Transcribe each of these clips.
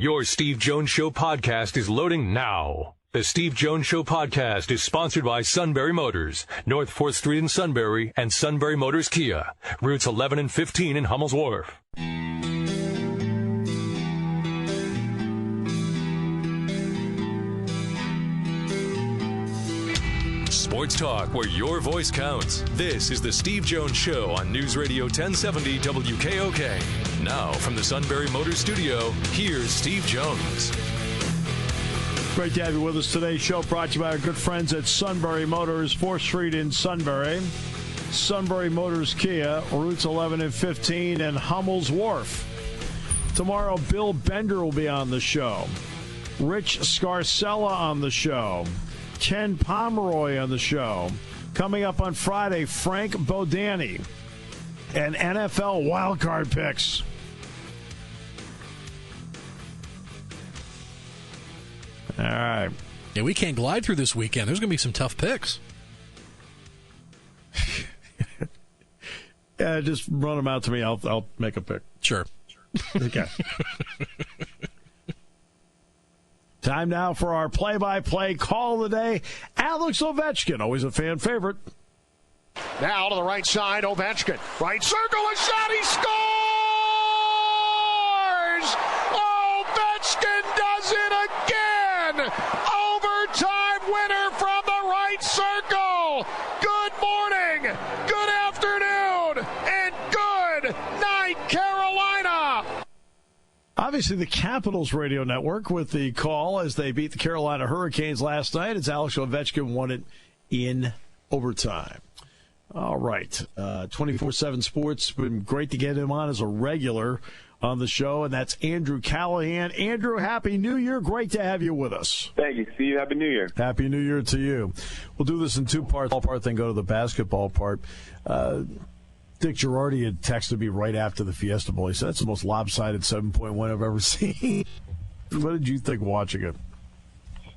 Your Steve Jones Show podcast is loading now. The Steve Jones Show podcast is sponsored by Sunbury Motors, North 4th Street in Sunbury, and Sunbury Motors Kia, routes 11 and 15 in Hummel's Wharf. Sports talk where your voice counts. This is the Steve Jones Show on News Radio 1070 WKOK. Now from the Sunbury Motors Studio, here's Steve Jones. Great to have you with us. Today's show brought to you by our good friends at Sunbury Motors, 4th Street in Sunbury. Sunbury Motors Kia, routes 11 and 15, and Hummel's Wharf. Tomorrow, Bill Bender will be on the show. Rich Scarcella on the show. Ken Pomeroy on the show. Coming up on Friday, Frank Bodani and NFL wildcard picks. All right. Yeah, we can't glide through this weekend. There's going to be some tough picks. Yeah, just run them out to me. I'll make a pick. Sure. Okay. Time now for our play-by-play call of the day. Alex Ovechkin, always a fan favorite. Now to the right side, Ovechkin. Right circle, a shot, he scores! Ovechkin does it again! Overtime winner from the right circle! Good morning, good afternoon, and good night, Carolina! Obviously, the Capitals radio network with the call as they beat the Carolina Hurricanes last night. It's Alex Ovechkin won it in overtime. All right. 24/7 Sports. Been great to get him on as a regular on the show, and that's Andrew Callahan. Andrew, Happy New Year. Great to have you with us. Thank you, Steve. Happy New Year. Happy New Year to you. We'll do this in two parts. Ball part, then go to the basketball part. Dick Girardi had texted me right after the Fiesta Bowl. He said, that's the most lopsided 7-point I've ever seen. What did you think watching it?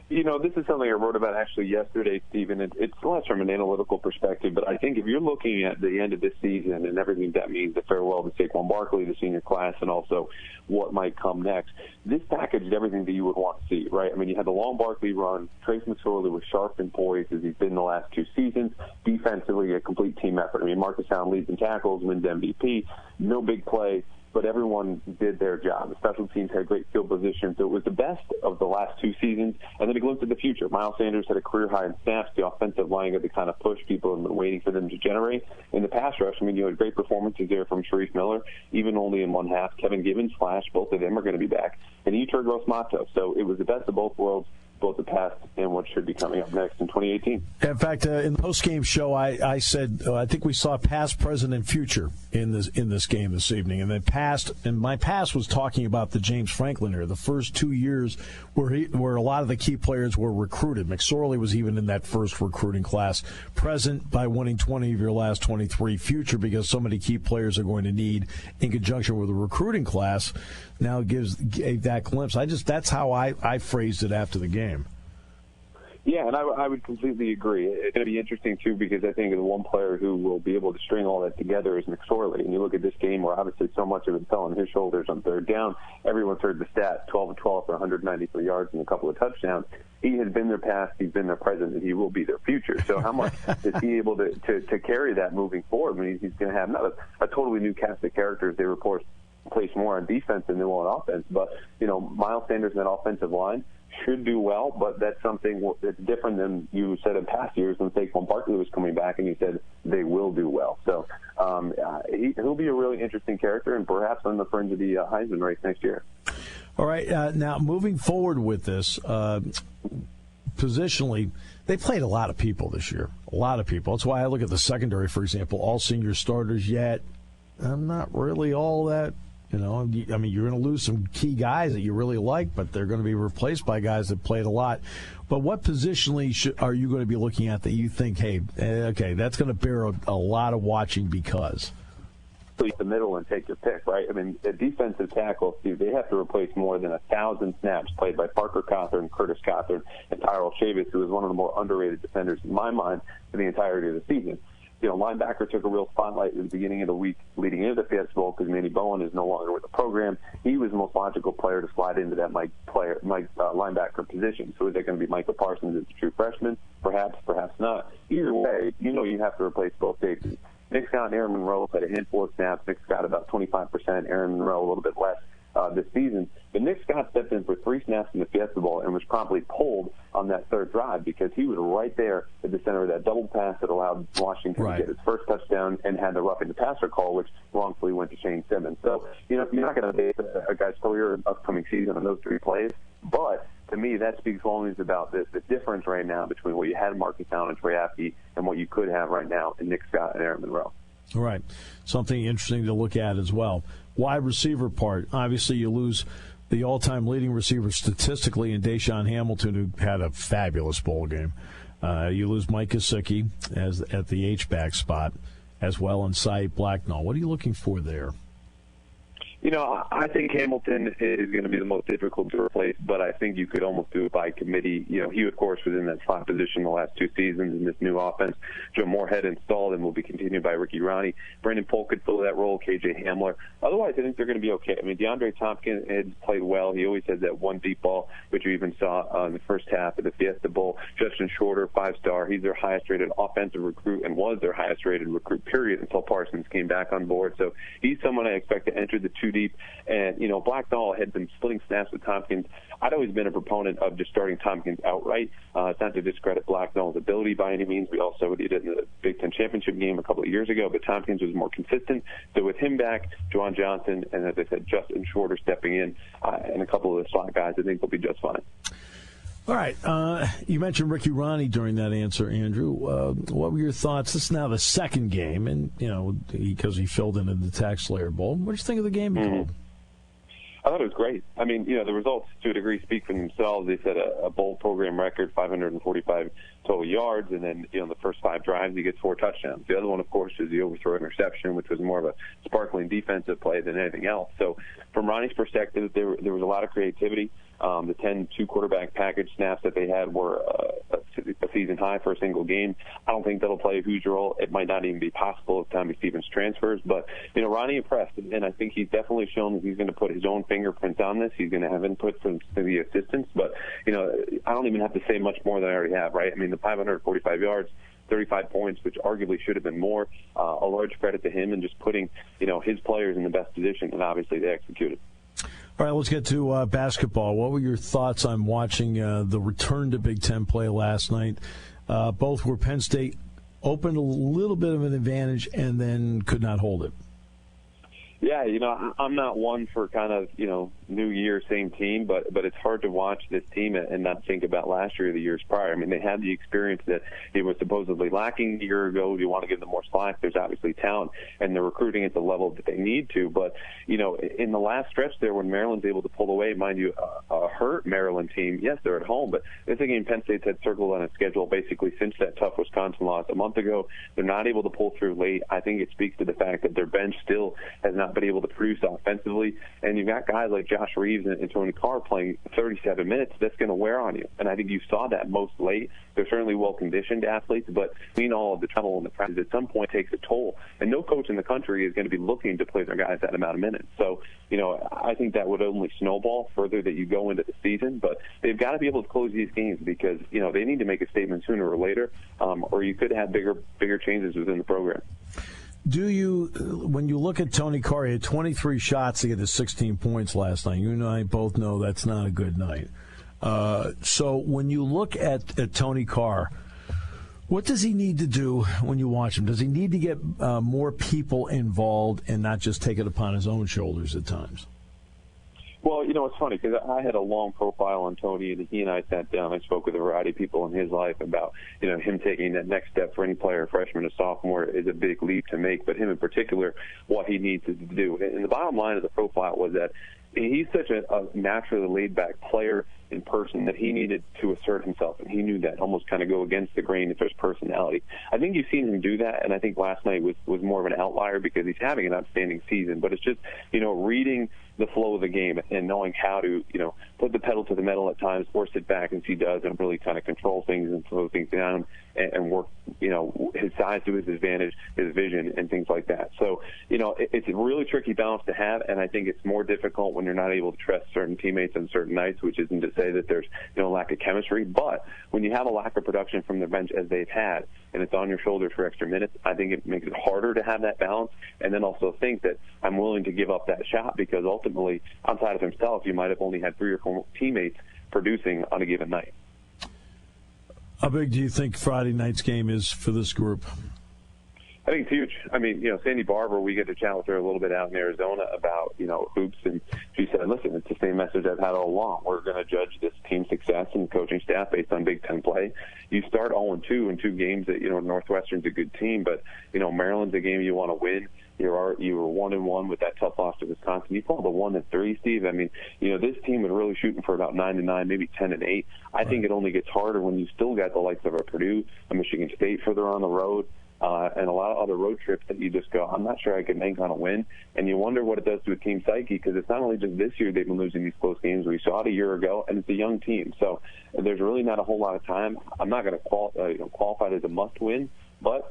You know, this is something I wrote about actually yesterday, Steve, and it's less from an analytical perspective, but I think if you're looking at the end of this season and everything that means, the farewell to Saquon Barkley, the senior class, and also what might come next, this packaged everything that you would want to see, right? I mean, you had the long Barkley run. Trace McSorley was sharp and poised as he's been the last two seasons. Defensively, a complete team effort. I mean, Marcus Allen leads in tackles, wins MVP, no big play, but everyone did their job. The special teams had great field position, so it was the best of the last two seasons. And then a glimpse at the future. Miles Sanders had a career high in snaps. The offensive line got the kind of push people have been waiting for them to generate. In the pass rush, I mean, you had great performances there from Sharif Miller, even only in one half. Kevin Gibbons, Flash, both of them are going to be back. And Yetur Gross-Matos. So it was the best of both worlds, both the past and what should be coming up next in 2018. In fact, in the post-game show, I said I think we saw past, present, and future in this game this evening. And my past was talking about the James Franklin era, the first 2 years where a lot of the key players were recruited. McSorley was even in that first recruiting class. Present by winning 20 of your last 23. Future because so many key players are going to need in conjunction with the recruiting class. Now gave that glimpse. That's how I phrased it after the game. Yeah, and I would completely agree. It's going to be interesting, too, because I think the one player who will be able to string all that together is McSorley. And you look at this game where obviously so much of it fell on his shoulders on third down. Everyone's heard the stat, 12-12 for 193 yards and a couple of touchdowns. He has been their past, he's been their present, and he will be their future. So how much is he able to carry that moving forward? I mean, he's going to have not a totally new cast of characters. They report place more on defense than they will on offense. But, you know, Miles Sanders in that offensive line should do well, but that's something that's different than you said in past years when Saquon Barkley was coming back and you said they will do well. So he'll be a really interesting character and perhaps on the fringe of the Heisman race next year. All right, now moving forward with this, positionally, they played a lot of people this year, a lot of people. That's why I look at the secondary, for example, all senior starters, yet I'm not really all that. You know, I mean, you're going to lose some key guys that you really like, but they're going to be replaced by guys that played a lot. But what positionally are you going to be looking at that you think, hey, okay, that's going to bear a lot of watching because? The middle and take your pick, right? I mean, the defensive tackle, Steve, they have to replace more than 1,000 snaps played by Parker Cawthorn, Curtis Cawthorn, and Tyrell Chavis, who is one of the more underrated defenders in my mind for the entirety of the season. linebacker took a real spotlight at the beginning of the week leading into the Fiesta Bowl because Manny Bowen is no longer with the program. He was the most logical player to slide into that linebacker position. So is it going to be Michael Parsons as a true freshman? Perhaps, perhaps not. Either way, you have to replace both safeties. Nick Scott and Aaron Monroe had a handful of snaps. Nick Scott about 25%, Aaron Monroe a little bit less this season. But Nick Scott stepped in for 3 snaps in the Fiesta Bowl and was promptly pulled on that third drive because he was right there at the center of that double pass that allowed Washington to get his first touchdown and had the roughing the passer call, which wrongfully went to Shane Simmons. So, you're not going to base a guy's career upcoming season on those 3 plays. But to me, that speaks volumes about the difference right now between what you had Marcus Allen and Trey Apke and what you could have right now in Nick Scott and Aaron Monroe. All right. Something interesting to look at as well. Wide receiver part. Obviously, you lose the all-time leading receiver statistically in Deshaun Hamilton, who had a fabulous bowl game. You lose Mike Gesicki at the H-back spot as well, and Saeed Blacknall. What are you looking for there? I think Hamilton is going to be the most difficult to replace, but I think you could almost do it by committee. He, of course, was in that slot position the last 2 seasons in this new offense. Joe Moorhead installed and will be continued by Ricky Ronnie. Brandon Polk could fill that role, KJ Hamler. Otherwise, I think they're going to be okay. I mean, DeAndre Tompkins has played well. He always has that one deep ball, which you even saw in the first half of the Fiesta Bowl. Justin Shorter, 5-star. He's their highest-rated offensive recruit and was their highest-rated recruit, period, until Parsons came back on board. So he's someone I expect to enter the 2 deep. And, Blacknall had been splitting snaps with Tompkins. I'd always been a proponent of just starting Tompkins outright. It's not to discredit Blacknall's ability by any means. We all saw what he did in the Big Ten championship game a couple of years ago, but Tompkins was more consistent. So with him back, Juwan Johnson, and as I said, Justin Shorter stepping in, and a couple of the slot guys, I think they'll be just fine. All right. You mentioned Ricky Ronnie during that answer, Andrew. What were your thoughts? This is now the second game, and, because he filled in the Tax Slayer Bowl. What did you think of the game he called? I thought it was great. I mean, the results to a degree speak for themselves. They set a bowl program record, 545 total yards, and then, the first 5 drives, he gets 4 touchdowns. The other one, of course, is the overthrow interception, which was more of a sparkling defensive play than anything else. So from Ronnie's perspective, there was a lot of creativity. The 10 2-quarterback package snaps that they had were a season high for a single game. I don't think that'll play a huge role. It might not even be possible if Tommy Stevens transfers. But, Ronnie impressed, and I think he's definitely shown that he's going to put his own fingerprints on this. He's going to have input from the assistants. But, I don't even have to say much more than I already have, right? I mean, the 545 yards, 35 points, which arguably should have been more. A large credit to him and just putting, his players in the best position, and obviously they executed. All right, let's get to basketball. What were your thoughts on watching the return to Big Ten play last night? Both were Penn State opened a little bit of an advantage and then could not hold it. Yeah, I'm not one for kind of, new year, same team, but it's hard to watch this team and not think about last year or the years prior. I mean, they had the experience that it was supposedly lacking a year ago. You want to give them more slack. There's obviously talent, and they're recruiting at the level that they need to. But, in the last stretch there when Maryland's able to pull away, mind you, a hurt Maryland team, yes, they're at home, but this is a game Penn State's had circled on its schedule basically since that tough Wisconsin loss a month ago. They're not able to pull through late. I think it speaks to the fact that their bench still has not been able to produce offensively, and you've got guys like Josh Reeves and Tony Carr playing 37 minutes. That's going to wear on you, and I think you saw that most late. They're certainly well-conditioned athletes, but seeing all of the trouble in the practice at some point takes a toll, and no coach in the country is going to be looking to play their guys that amount of minutes. So, I think that would only snowball further that you go into the season, but they've got to be able to close these games because, they need to make a statement sooner or later, or you could have bigger changes within the program. Do you, when you look at Tony Carr, he had 23 shots to get his 16 points last night. You and I both know that's not a good night. So when you look at Tony Carr, what does he need to do when you watch him? Does he need to get more people involved and not just take it upon his own shoulders at times? Well, it's funny because I had a long profile on Tony, and he and I sat down. I spoke with a variety of people in his life about, him taking that next step for any player, freshman or sophomore, is a big leap to make. But him in particular, what he needs to do. And the bottom line of the profile was that he's such a naturally laid-back player in person that he needed to assert himself, and he knew that, almost kind of go against the grain of his personality. I think you've seen him do that, and I think last night was more of an outlier because he's having an outstanding season. But it's just, reading the flow of the game and knowing how to, put the pedal to the metal at times or sit back as he does and really kind of control things and slow things down and work, his size to his advantage, his vision, and things like that. So, it's a really tricky balance to have, and I think it's more difficult when you're not able to trust certain teammates on certain nights, which isn't to say that there's, lack of chemistry. But when you have a lack of production from the bench as they've had, and it's on your shoulders for extra minutes, I think it makes it harder to have that balance, and then also think that I'm willing to give up that shot because ultimately, outside of himself, you might have only had 3 or 4 teammates producing on a given night. How big do you think Friday night's game is for this group? I think it's huge. I mean, Sandy Barber, we get to chat with her a little bit out in Arizona about, hoops, and she said, listen, it's the same message I've had all along. We're going to judge this team's success and coaching staff based on Big Ten play. You start 0-2 in 2 games that, Northwestern's a good team, but, Maryland's a game you want to win. You were 1-1 with that tough loss to Wisconsin. You fall to 1-3, Steve. I mean, this team was really shooting for about 9-9, maybe 10-8. I think it only gets harder when you still got the likes of a Purdue, a Michigan State further on the road, and a lot of other road trips that you just go, I'm not sure I can make on a win. And you wonder what it does to a team psyche, because it's not only just this year they've been losing these close games. We saw it a year ago, and it's a young team. So there's really not a whole lot of time. I'm not going to qualify it as a must-win, but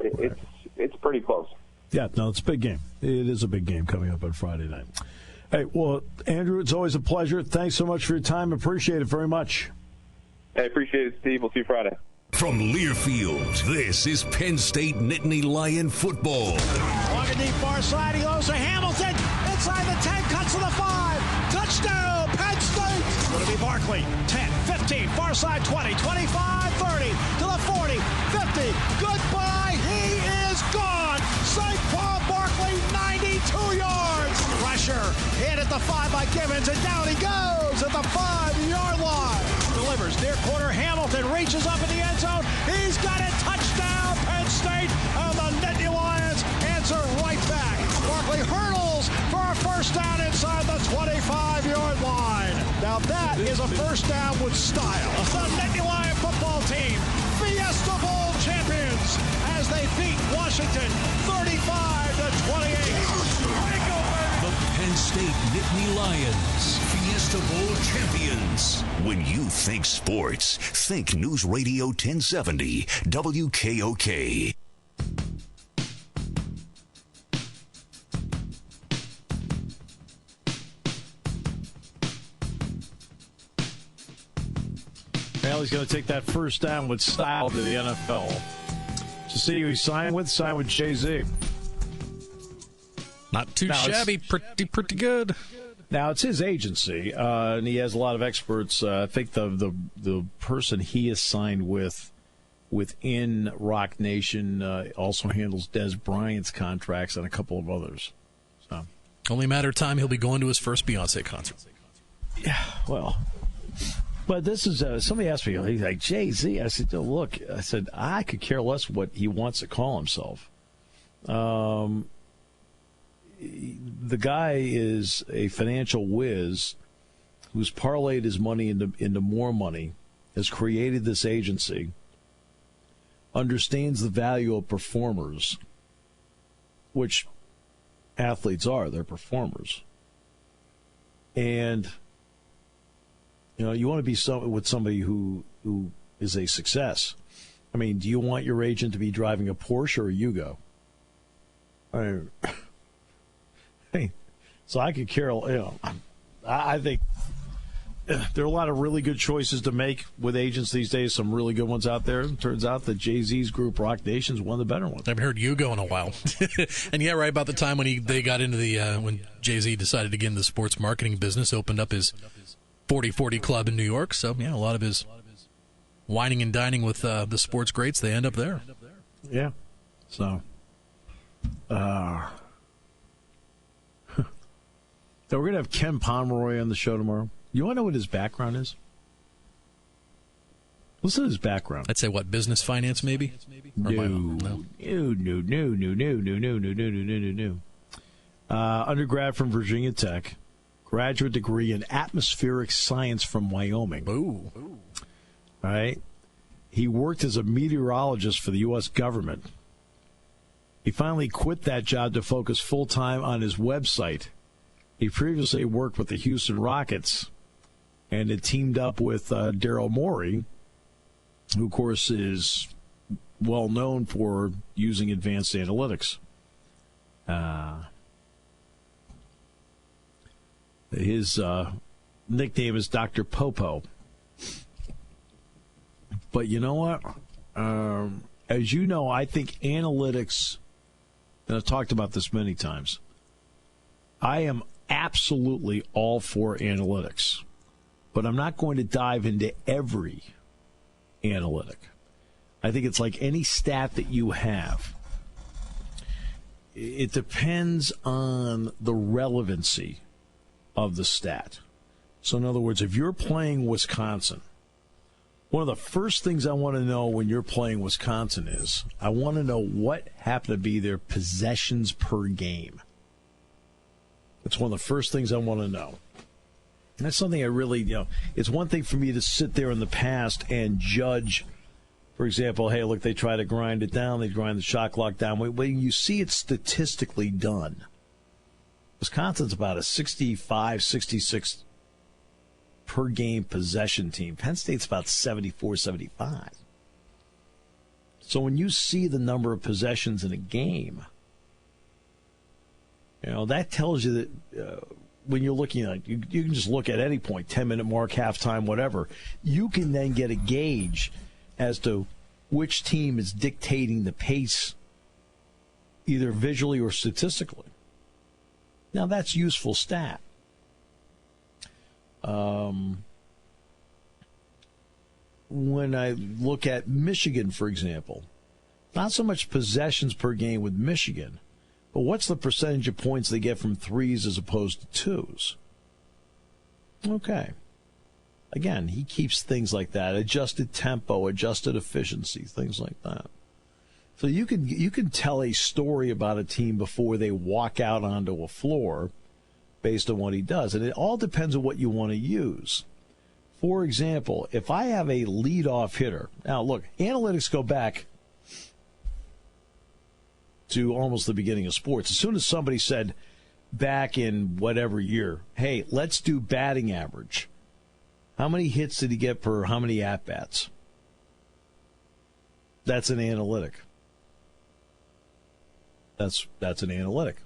it's pretty close. Yeah, no, it's a big game. It is a big game coming up on Friday night. Hey, well, Andrew, it's always a pleasure. Thanks so much for your time. Appreciate it very much. I appreciate it, Steve. We'll see you Friday. From Learfield, this is Penn State Nittany Lion football. Walking deep far side, he goes to Hamilton. Inside the 10, cuts to the 5. Touchdown, Penn State. Going to be Barkley. 10, 15, far side 20, 25, 30, to the 40, 50. Goodbye, he is gone. Saquon Barkley, 92 yards. Pressure hit at the 5 by Givens, and down he goes at the 5-yard line. Delivers near corner. Hamilton reaches up in the end zone. He's got it. Touchdown, Penn State. And the Nittany Lions answer right back. Barkley hurdles for a first down inside the 25-yard line. Now that is a first down with style. The Nittany Lion football team, Fiesta Bowl champions, as they beat Washington 35-28. The Penn State Nittany Lions, Fiesta Bowl champions. When you think sports, think News Radio 1070, WKOK. Well, he's going to take that first down with style to the NFL. To see who he signed with Jay-Z. Not too shabby, pretty good. Now, it's his agency, and he has a lot of experts. I think the person he is signed with within Rock Nation also handles Des Bryant's contracts and a couple of others. So, only a matter of time he'll be going to his first Beyonce concert. Yeah, well, but this is somebody asked me, he's like, Jay-Z. I said, oh, look, I could care less what he wants to call himself. The guy is a financial whiz who's parlayed his money into more money, has created this agency, understands the value of performers, which athletes are. They're performers. And, you want to be with somebody who is a success. I mean, do you want your agent to be driving a Porsche or a Yugo? So I could care, I think there are a lot of really good choices to make with agents these days, some really good ones out there. It turns out that Jay-Z's group, Rock Nation, is one of the better ones. I haven't heard Yugo in a while. And yeah, right about the time when they got into when Jay-Z decided to get into the sports marketing business, opened up his 40-40 club in New York. So, yeah, a lot of his whining and dining with the sports greats, they end up there. Yeah. So, so we're going to have Ken Pomeroy on the show tomorrow. You want to know what his background is? Listen to his background. I'd say, what, business finance maybe? No. Undergrad from Virginia Tech. Graduate degree in atmospheric science from Wyoming. Ooh. All right. He worked as a meteorologist for the U.S. government. He finally quit that job to focus full-time on his website He previously worked with the Houston Rockets and had teamed up with Daryl Morey, who, of course, is well known for using advanced analytics. His nickname is Dr. Popo. But you know what? As you know, I think analytics, and I've talked about this many times, I am absolutely all for analytics, but I'm not going to dive into every analytic. I think it's like any stat that you have. It depends on the relevancy of the stat. So in other words, if you're playing Wisconsin, one of the first things I want to know when you're playing Wisconsin is I want to know what happen to be their possessions per game. That's one of the first things I want to know. And that's something I really, it's one thing for me to sit there in the past and judge, for example, hey, look, they try to grind it down, they grind the shot clock down. When you see it statistically done, Wisconsin's about a 65, 66 per game possession team. Penn State's about 74, 75. So when you see the number of possessions in a game, that tells you that when you're looking at it, you can just look at any point, 10-minute mark, halftime, whatever. You can then get a gauge as to which team is dictating the pace, either visually or statistically. Now, that's useful stat. When I look at Michigan, for example, not so much possessions per game with Michigan, but what's the percentage of points they get from threes as opposed to twos? Okay. Again, he keeps things like that, adjusted tempo, adjusted efficiency, things like that. So you can tell a story about a team before they walk out onto a floor based on what he does. And it all depends on what you want to use. For example, if I have a leadoff hitter, now look, analytics go back to almost the beginning of sports. As soon as somebody said back in whatever year, hey, let's do batting average. How many hits did he get per how many at-bats? That's an analytic. That's an analytic.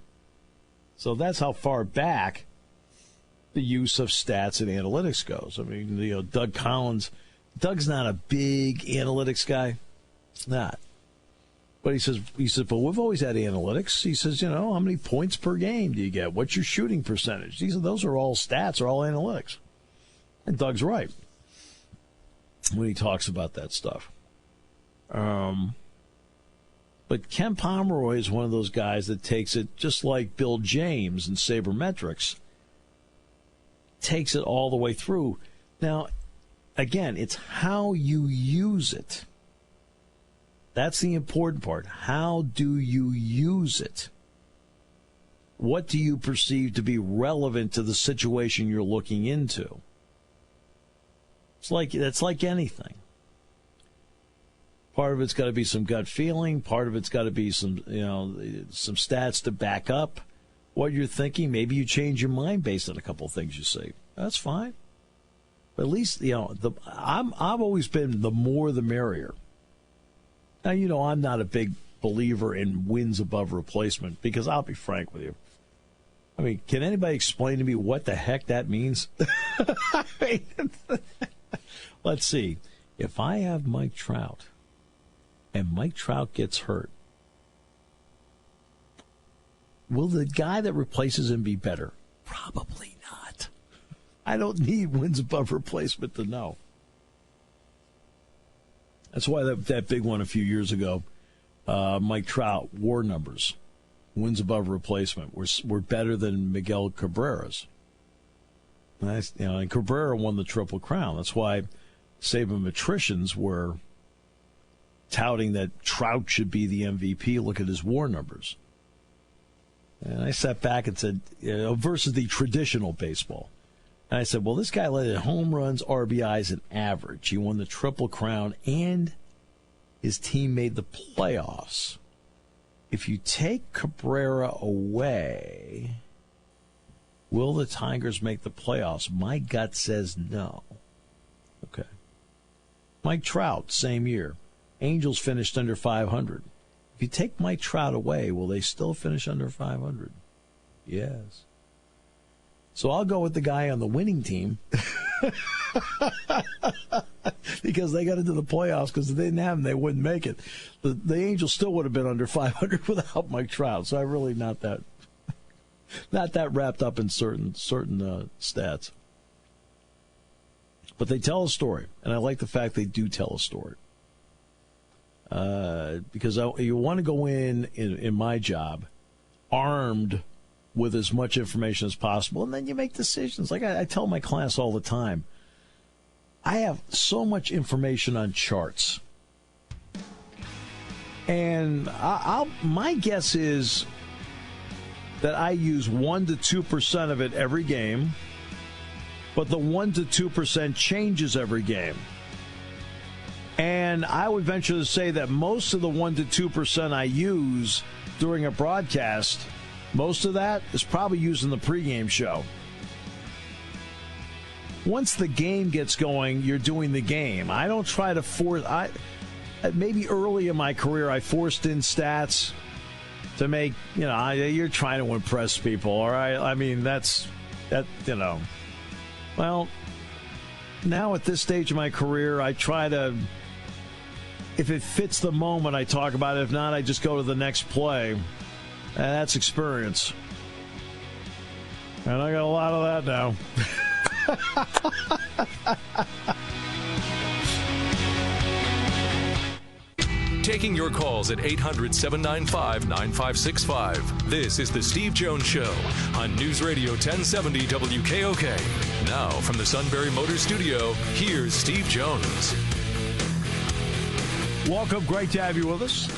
So that's how far back the use of stats and analytics goes. I mean, Doug Collins, Doug's not a big analytics guy. It's not. But he says, but we've always had analytics. He says, how many points per game do you get? What's your shooting percentage? Those are all stats, are all analytics. And Doug's right when he talks about that stuff. But Ken Pomeroy is one of those guys that takes it, just like Bill James and Sabermetrics, takes it all the way through. Now, again, it's how you use it. That's the important part. How do you use it? What do you perceive to be relevant to the situation you're looking into? It's like anything. Part of it's got to be some gut feeling. Part of it's got to be some stats to back up what you're thinking. Maybe you change your mind based on a couple of things you see. That's fine. But at least, I've always been the more the merrier. Now, I'm not a big believer in wins above replacement because I'll be frank with you. I mean, can anybody explain to me what the heck that means? Let's see. If I have Mike Trout and Mike Trout gets hurt, will the guy that replaces him be better? Probably not. I don't need wins above replacement to know. That's why that big one a few years ago, Mike Trout, WAR numbers, wins above replacement, were better than Miguel Cabrera's. And Cabrera won the Triple Crown. That's why sabermetricians were touting that Trout should be the MVP. Look at his WAR numbers. And I sat back and said, versus the traditional baseball. And I said, well, this guy led in home runs, RBIs, and average. He won the Triple Crown, and his team made the playoffs. If you take Cabrera away, Will the Tigers make the playoffs? My gut says no. Okay. Mike Trout, same year. Angels finished under 500. If you take Mike Trout away, will they still finish under 500? Yes. So I'll go with the guy on the winning team because they got into the playoffs because if they didn't have him, they wouldn't make it. The Angels still would have been under 500 without Mike Trout. So I'm really not that wrapped up in certain stats. But they tell a story, and I like the fact they do tell a story. Because you want to go in my job armed with as much information as possible, and then you make decisions. Like I tell my class all the time, I have so much information on charts. And my guess is that I use 1 to 2% of it every game, but the 1 to 2% changes every game. And I would venture to say that most of the 1 to 2% I use during a broadcast, most of that is probably used in the pregame show. Once the game gets going, you're doing the game. I don't try to force. Maybe early in my career, I forced in stats to make, you're trying to impress people, all right? I mean, that. Well, now at this stage of my career, I try to, if it fits the moment, I talk about it. If not, I just go to the next play. And that's experience. And I got a lot of that now. Taking your calls at 800-795-9565. This is the Steve Jones Show on News Radio 1070 WKOK. Now from the Sunbury Motors Studio, here's Steve Jones. Welcome. Great to have you with us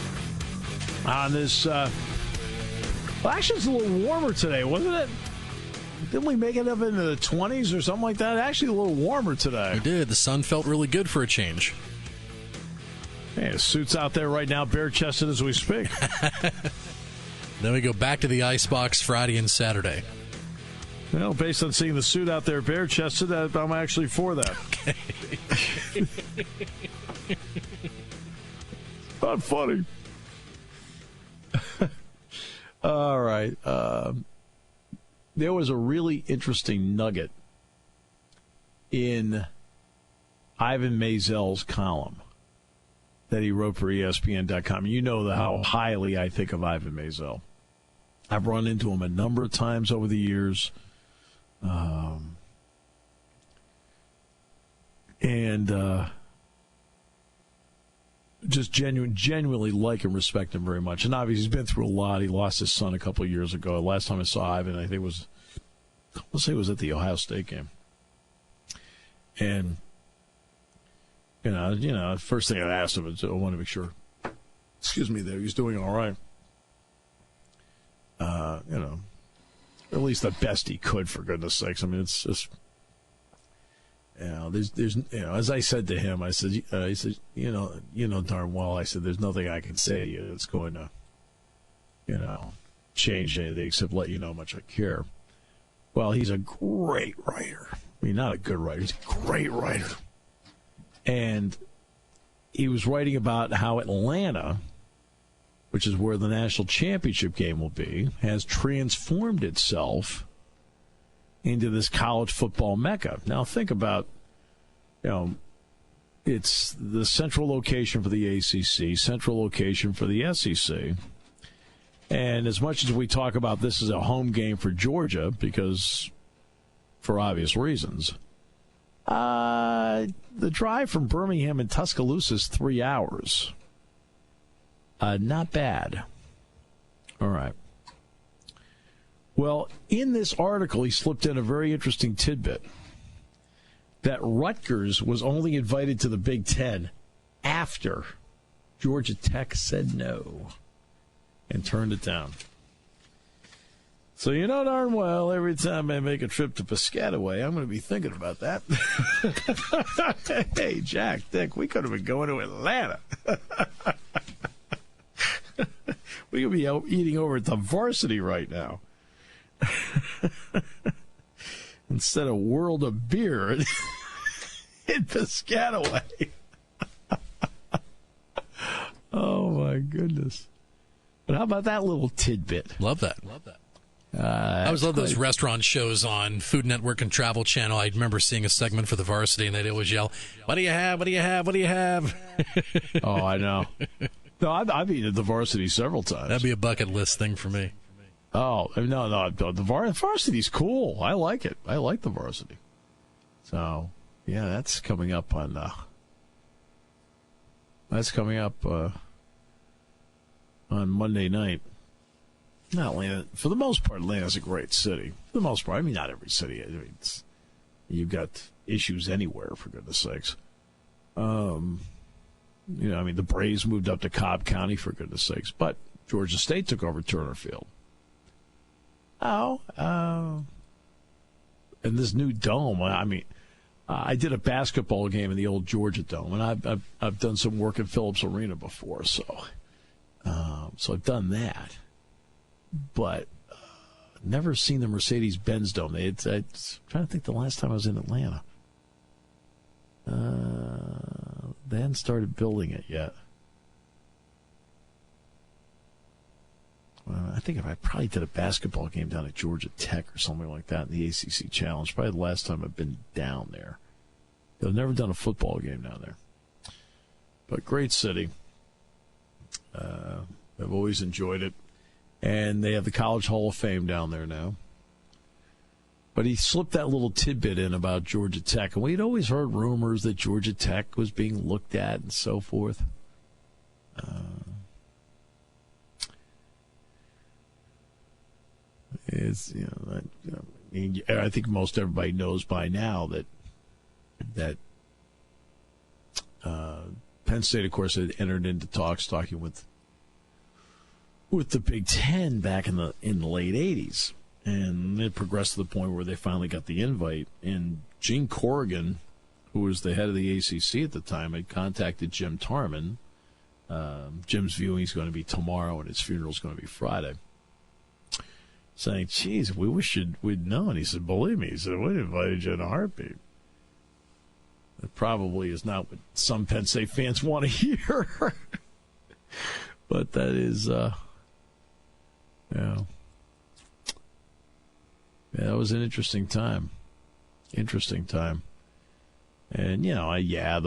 on this. Well, actually, it's a little warmer today, wasn't it? Didn't we make it up into the 20s or something like that? Actually, a little warmer today. We did. The sun felt really good for a change. Hey, suit's out there right now, bare-chested as we speak. Then we go back to the icebox Friday and Saturday. Well, based on seeing the suit out there bare-chested, I'm actually for that. Okay. Not funny. All right. There was a really interesting nugget in Ivan Mazel's column that he wrote for ESPN.com. You know how highly I think of Ivan Mazel. I've run into him a number of times over the years. Just genuinely like and respect him very much. And obviously he's been through a lot. He lost his son a couple of years ago. Last time I saw Ivan, I think it was at the Ohio State game. And first thing I asked him is I want to make sure, that he's doing all right. At least the best he could, for goodness sakes. I mean, it's just, there's as I said to him, I said, he said, darn well, I said, there's nothing I can say to you that's going to, change anything except let you know how much I care. Well, he's a great writer. I mean, not a good writer. He's a great writer. And he was writing about how Atlanta, which is where the national championship game will be, has transformed itself into this college football mecca. Now, think about, it's the central location for the ACC, central location for the SEC. And as much as we talk about this as a home game for Georgia, because for obvious reasons, the drive from Birmingham and Tuscaloosa is 3 hours. Not bad. All right. Well, in this article, he slipped in a very interesting tidbit that Rutgers was only invited to the Big Ten after Georgia Tech said no and turned it down. So you know darn well, every time I make a trip to Piscataway, I'm going to be thinking about that. Hey, Jack, Dick, we could have been going to Atlanta. We could be eating over at the Varsity right now. Instead of World of Beer in Piscataway. Oh, my goodness. But how about that little tidbit? Love that. I always love those restaurant shows on Food Network and Travel Channel. I remember seeing a segment for the Varsity, and they'd always yell, "What do you have? What do you have? What do you have?" Oh, I know. No, I've eaten at the Varsity several times. That'd be a bucket list thing for me. Oh, no, the Varsity's cool. I like it. I like the Varsity. So, yeah, that's coming up on Monday night. Not Atlanta. For the most part, Atlanta's a great city. For the most part, I mean, not every city. I mean, you've got issues anywhere, for goodness sakes. I mean, the Braves moved up to Cobb County, for goodness sakes. But Georgia State took over Turner Field. And this new dome, I mean, I did a basketball game in the old Georgia Dome, and I've done some work at Phillips Arena before, so I've done that. But never seen the Mercedes-Benz Dome. I'm trying to think the last time I was in Atlanta. They hadn't started building it yet. I think I probably did a basketball game down at Georgia Tech or something like that in the ACC Challenge. Probably the last time I've been down there. I've never done a football game down there. But great city. I've always enjoyed it. And they have the College Hall of Fame down there now. But he slipped that little tidbit in about Georgia Tech. And we'd always heard rumors that Georgia Tech was being looked at and so forth. I think most everybody knows by now that Penn State, of course, had entered into talking with the Big Ten back in the late 80s. And it progressed to the point where they finally got the invite. And Gene Corrigan, who was the head of the ACC at the time, had contacted Jim Tarman. Jim's viewing is going to be tomorrow, and his funeral is going to be Friday. Saying, geez, we wish we'd known. He said, believe me. He said, we'd invited you in a heartbeat. That probably is not what some Penn State fans want to hear. But that is, yeah, that was an interesting time. And, the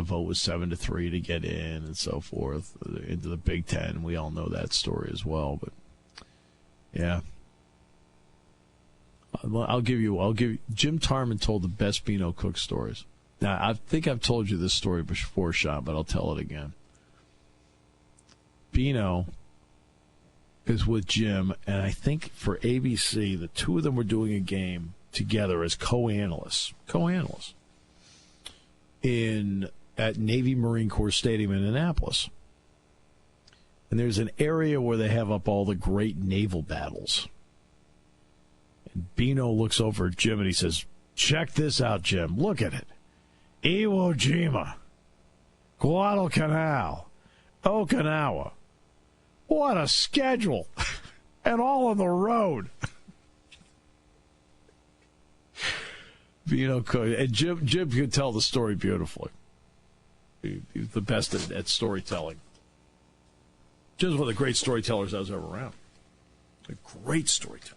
vote was 7-3 to get in and so forth into the Big Ten. We all know that story as well. But, yeah. I'll give you. Jim Tarman told the best Beano Cook stories. Now, I think I've told you this story before, Sean, but I'll tell it again. Beano is with Jim, and I think for ABC, the two of them were doing a game together as co-analysts at Navy Marine Corps Stadium in Annapolis. And there's an area where they have up all the great naval battles. And Beano looks over at Jim and he says, check this out, Jim. Look at it. Iwo Jima, Guadalcanal, Okinawa. What a schedule. And all on the road. Beano could. And Jim could tell the story beautifully. He was the best at storytelling. Jim's one of the great storytellers I was ever around. A great storyteller.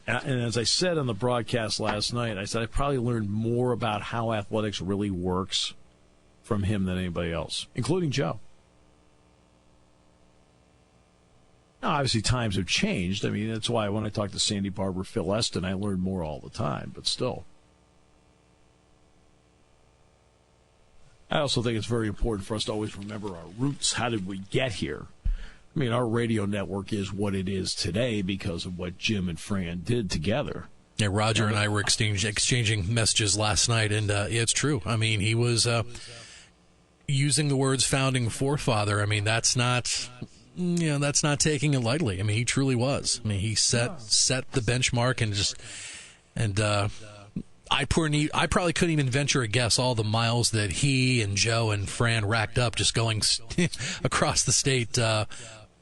And as I said on the broadcast last night, I said I probably learned more about how athletics really works from him than anybody else, including Joe. Now, obviously, times have changed. I mean, that's why when I talk to Sandy Barber, Phil Eston, I learn more all the time, but still. I also think it's very important for us to always remember our roots. How did we get here? I mean, our radio network is what it is today because of what Jim and Fran did together. Yeah, Roger and I were exchanging messages last night, and it's true. I mean, he was using the words founding forefather. I mean, that's not taking it lightly. I mean, he truly was. I mean, he set the benchmark and I probably couldn't even venture a guess all the miles that he and Joe and Fran racked up just going across the state,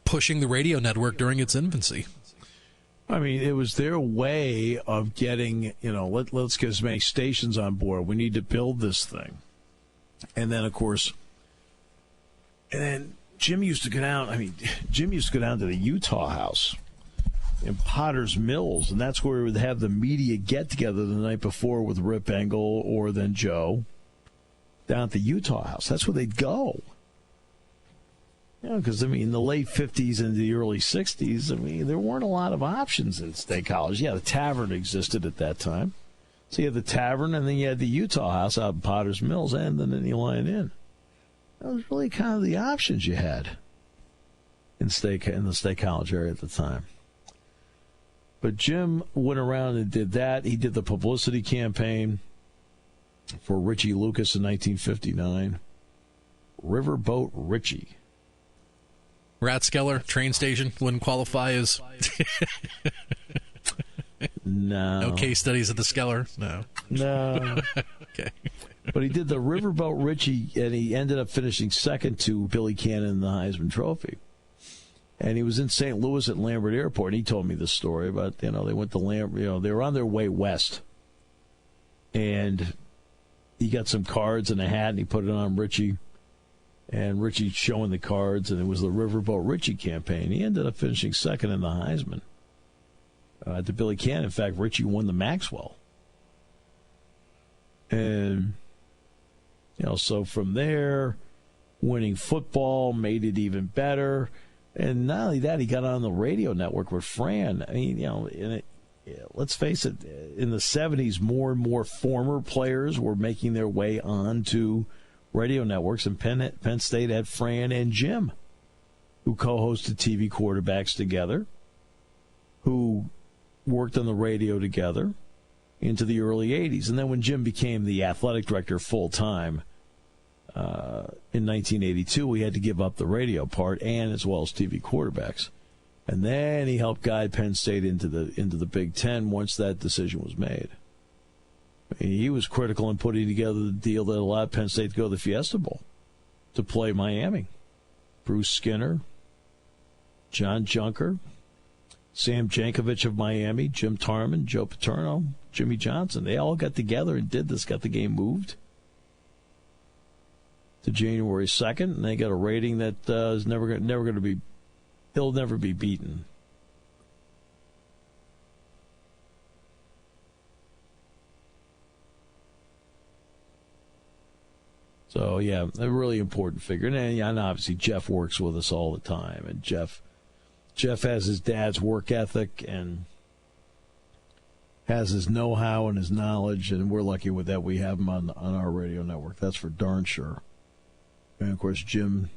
pushing the radio network during its infancy. I mean, it was their way of getting, let's get as many stations on board. We need to build this thing. And then, of course, Jim used to go down. I mean, Jim used to go down to the Utah house in Potter's Mills, and that's where we would have the media get-together the night before with Rip Engel or then Joe down at the Utah house. That's where they'd go. Because, in the late 50s and the early 60s, there weren't a lot of options in State College. Yeah, the Tavern existed at that time. So you had the Tavern, and then you had the Utah house out in Potter's Mills, and then the Lion Inn. That was really kind of the options you had in the State College area at the time. But Jim went around and did that. He did the publicity campaign for Richie Lucas in 1959. Riverboat Richie. Rathskeller train station wouldn't qualify as. No case studies at the Skeller. No. Okay. But he did the Riverboat Richie, and he ended up finishing second to Billy Cannon in the Heisman Trophy. And he was in St. Louis at Lambert Airport, and he told me this story about, they went to Lambert, they were on their way west. And he got some cards and a hat, and he put it on Richie. And Richie showing the cards, and it was the Riverboat Richie campaign. He ended up finishing second in the Heisman to Billy Cannon. In fact, Richie won the Maxwell. And, so from there, winning football made it even better. And not only that, he got on the radio network with Fran. Let's face it, in the 70s, more and more former players were making their way onto radio networks, and Penn State had Fran and Jim, who co-hosted TV Quarterbacks together, who worked on the radio together into the early 80s. And then when Jim became the athletic director full-time in 1982, we had to give up the radio part and as well as TV Quarterbacks. And then he helped guide Penn State into the Big Ten once that decision was made. He was critical in putting together the deal that allowed Penn State to go to the Fiesta Bowl to play Miami. Bruce Skinner, John Junker, Sam Jankovic of Miami, Jim Tarman, Joe Paterno, Jimmy Johnson. They all got together and did this, got the game moved to January 2nd, and they got a rating that is never going to be, it'll never be beaten. So, yeah, a really important figure. And obviously Jeff works with us all the time. And Jeff has his dad's work ethic and has his know-how and his knowledge. And we're lucky with that. We have him on our radio network. That's for darn sure. And, of course, Jim,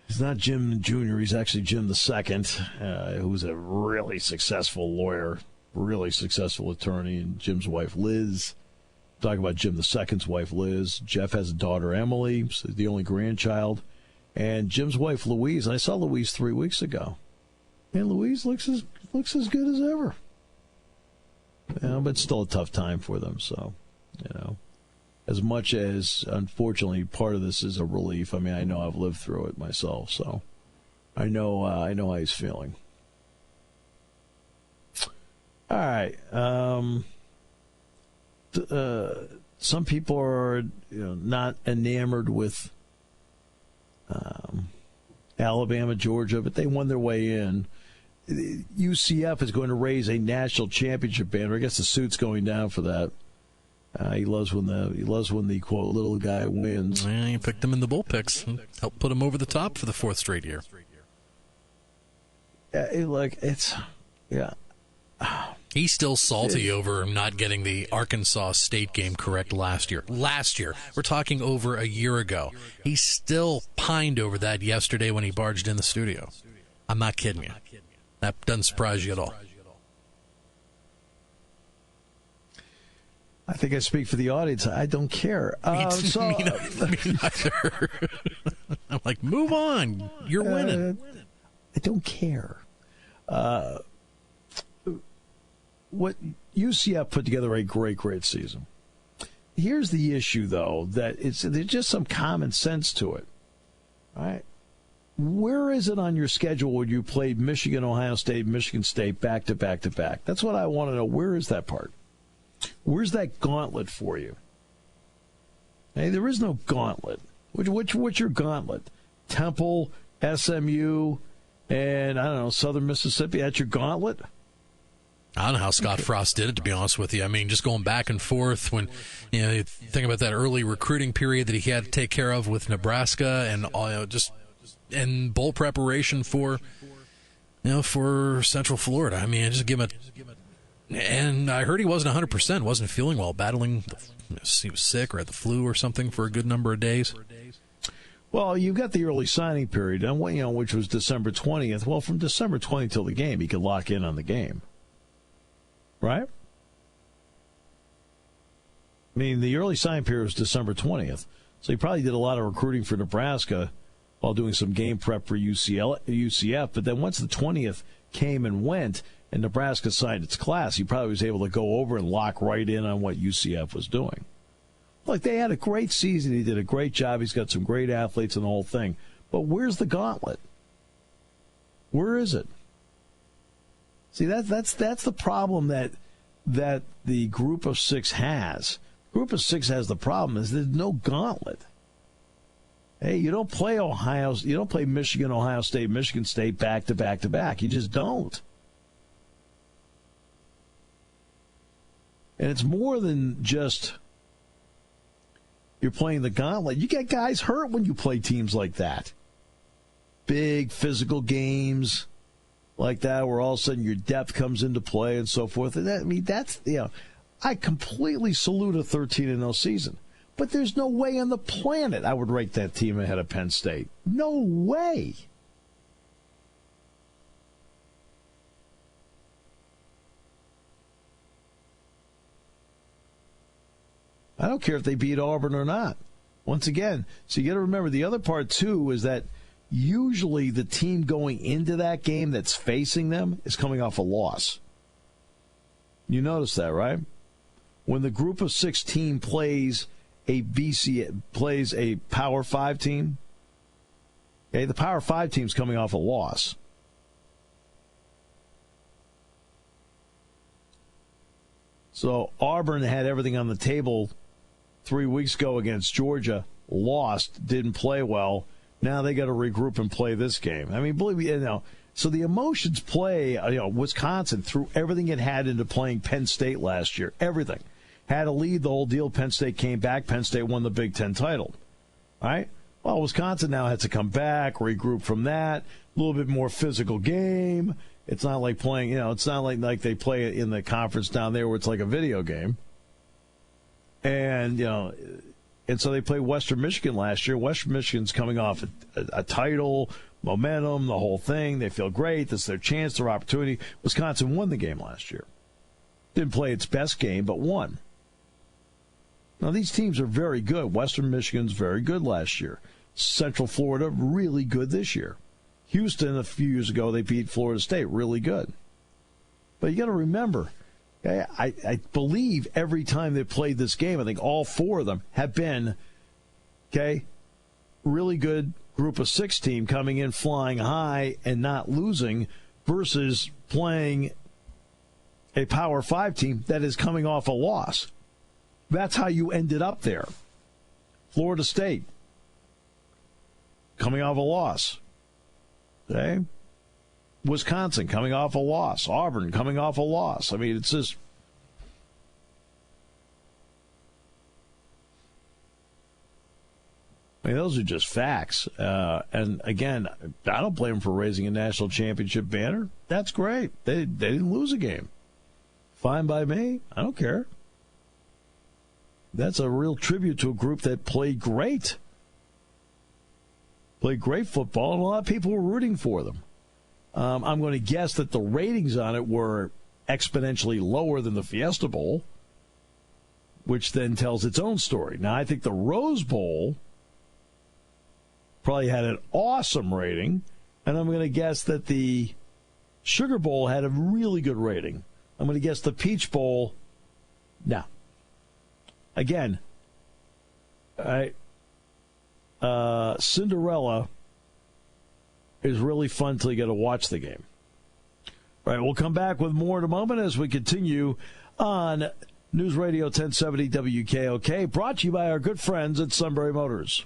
he's not Jim Jr., he's actually Jim II, who's a really successful lawyer, really successful attorney, and Jim's wife, Liz. Talk about Jim II's wife, Liz. Jeff has a daughter, Emily, the only grandchild. And Jim's wife, Louise. I saw Louise 3 weeks ago. And Louise looks as good as ever. But still a tough time for them. So, as much as, unfortunately, part of this is a relief. I know I've lived through it myself. So I know how he's feeling. All right. Some people are not enamored with Alabama, Georgia, but they won their way in. UCF is going to raise a national championship banner. I guess the suit's going down for that. He loves when the quote little guy wins. Yeah, you picked him in the bull picks and helped put him over the top for the fourth straight year. He's still salty over not getting the Arkansas State game correct last year. We're talking over a year ago. He still pined over that yesterday when he barged in the studio. I'm not kidding you. That doesn't surprise you at all. I think I speak for the audience. I don't care. Me neither. I'm like, move on. You're winning. I don't care. What UCF put together a great season. Here's the issue, though, that there's just some common sense to it. All right? where is it on your schedule when you played Michigan, Ohio State, Michigan State back to back to back? That's what I want to know. Where is that part? Where's that gauntlet for you? Hey, there is no gauntlet. What's your gauntlet? Temple, SMU, and, I don't know, Southern Mississippi? That's your gauntlet? I don't know how Scott Frost did it, to be honest with you. I mean, just going back and forth when, you think about that early recruiting period that he had to take care of with Nebraska and and bowl preparation for Central Florida. I mean, just give him and I heard he wasn't 100%, wasn't feeling well, battling, he was sick or had the flu or something for a good number of days. Well, you've got the early signing period, and which was December 20th. Well, from December 20th till the game, he could lock in on the game. Right? I mean, the early sign period was December 20th. So he probably did a lot of recruiting for Nebraska while doing some game prep for UCF. But then once the 20th came and went and Nebraska signed its class, he probably was able to go over and lock right in on what UCF was doing. Look, they had a great season. He did a great job. He's got some great athletes and the whole thing. But where's the gauntlet? Where is it? See, that's the problem that the Group of Six has. Group of Six has the problem is there's no gauntlet. Hey, you don't play Michigan, Ohio State, Michigan State back to back to back. You just don't. And it's more than just you're playing the gauntlet. You get guys hurt when you play teams like that. Big physical games like that, where all of a sudden your depth comes into play and so forth. And that's I completely salute a 13-0 season, but there's no way on the planet I would rate that team ahead of Penn State. No way. I don't care if they beat Auburn or not. Once again, so you got to remember the other part too is that usually the team going into that game that's facing them is coming off a loss. You notice that, right? When the Group of Six team plays a Power 5 team, okay, the Power 5 team's coming off a loss. So Auburn had everything on the table 3 weeks ago against Georgia, lost, didn't play well. Now they got to regroup and play this game. I mean, believe me, so the emotions play. Wisconsin threw everything it had into playing Penn State last year. Everything. Had a lead, the whole deal. Penn State came back. Penn State won the Big Ten title. All right? Well, Wisconsin now has to come back, regroup from that. A little bit more physical game. It's not like playing, it's not like they play in the conference down there where it's like a video game. And, and so they played Western Michigan last year. Western Michigan's coming off a title, momentum, the whole thing. They feel great. This is their chance, their opportunity. Wisconsin won the game last year. Didn't play its best game, but won. Now, these teams are very good. Western Michigan's very good last year. Central Florida, really good this year. Houston, a few years ago, they beat Florida State, really good. But you got to remember, I believe every time they played this game, I think all four of them have been, really good Group of Six team coming in flying high and not losing versus playing a Power 5 team that is coming off a loss. That's how you ended up there. Florida State, coming off a loss. Okay? Wisconsin, coming off a loss. Auburn, coming off a loss. I mean, it's just... those are just facts. And, again, I don't blame them for raising a national championship banner. That's great. They didn't lose a game. Fine by me. I don't care. That's a real tribute to a group that played great. Played great football, and a lot of people were rooting for them. I'm going to guess that the ratings on it were exponentially lower than the Fiesta Bowl, which then tells its own story. Now, I think the Rose Bowl probably had an awesome rating, and I'm going to guess that the Sugar Bowl had a really good rating. I'm going to guess the Peach Bowl, no. Again, Cinderella is really fun until you get to watch the game. All right, we'll come back with more in a moment as we continue on News Radio 1070 WKOK, brought to you by our good friends at Sunbury Motors.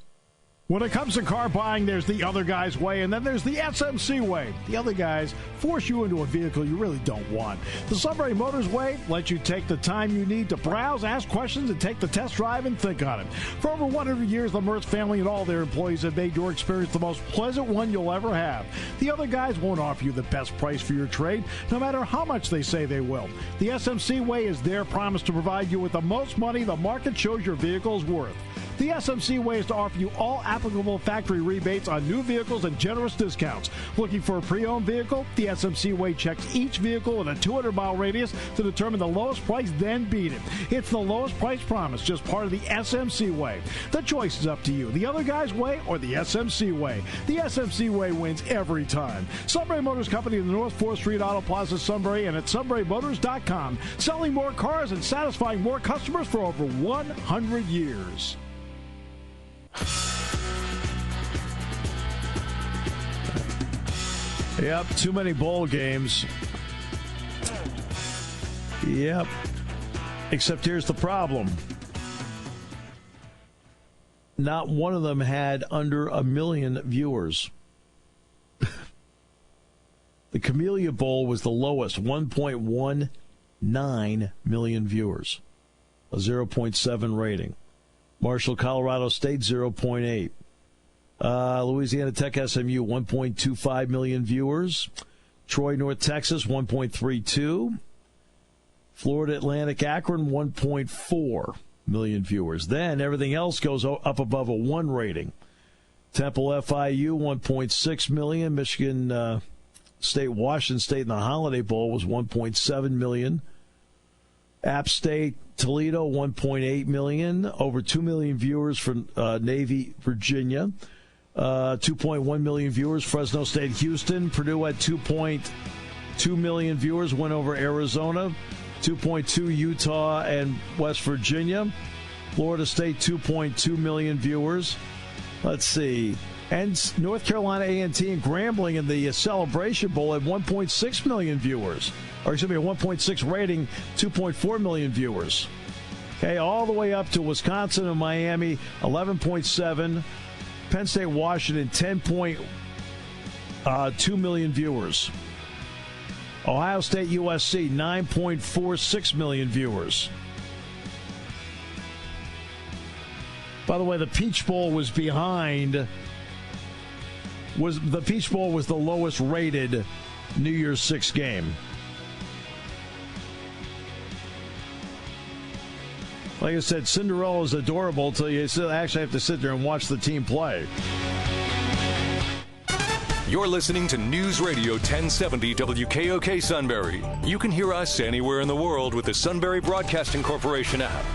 When it comes to car buying, there's the other guy's way, and then there's the SMC way. The other guys force you into a vehicle you really don't want. The Sunbury Motors way lets you take the time you need to browse, ask questions, and take the test drive and think on it. For over 100 years, the Mertz family and all their employees have made your experience the most pleasant one you'll ever have. The other guys won't offer you the best price for your trade, no matter how much they say they will. The SMC way is their promise to provide you with the most money the market shows your vehicle is worth. The SMC way is to offer you all applicable factory rebates on new vehicles and generous discounts. Looking for a pre-owned vehicle? The SMC way checks each vehicle in a 200-mile radius to determine the lowest price, then beat it. It's the lowest price promise, just part of the SMC way. The choice is up to you, the other guy's way or the SMC way. The SMC way wins every time. Sunbury Motors Company in the North 4th Street Auto Plaza, Sunbury, and at sunburymotors.com. Selling more cars and satisfying more customers for over 100 years. Yep, too many bowl games. Yep. Except here's the problem. Not one of them had under 1 million viewers. The Camellia Bowl was the lowest, 1.19 million viewers. A 0.7 rating. Marshall, Colorado State, 0.8. Louisiana Tech, SMU, 1.25 million viewers. Troy, North Texas, 1.32. Florida Atlantic, Akron, 1.4 million viewers. Then everything else goes up above a 1 rating. Temple, FIU, 1.6 million. Michigan State, Washington State in the Holiday Bowl was 1.7 million. App State, Toledo, 1.8 million. Over 2 million viewers for Navy, Virginia. 2.1 million viewers, Fresno State, Houston. Purdue at 2.2 million viewers, went over Arizona. 2.2 Utah and West Virginia. Florida State, 2.2 million viewers. Let's see. And North Carolina A&T and Grambling in the Celebration Bowl at 1.6 million viewers. Or excuse me, a 1.6 rating, 2.4 million viewers. Okay, all the way up to Wisconsin and Miami, 11.7. Penn State, Washington, 10.2 million viewers. Ohio State, USC, 9.46 million viewers. By the way, the Peach Bowl was behind. The Peach Bowl was the lowest rated New Year's Six game. Like I said, Cinderella is adorable until you actually have to sit there and watch the team play. You're listening to News Radio 1070 WKOK Sunbury. You can hear us anywhere in the world with the Sunbury Broadcasting Corporation app.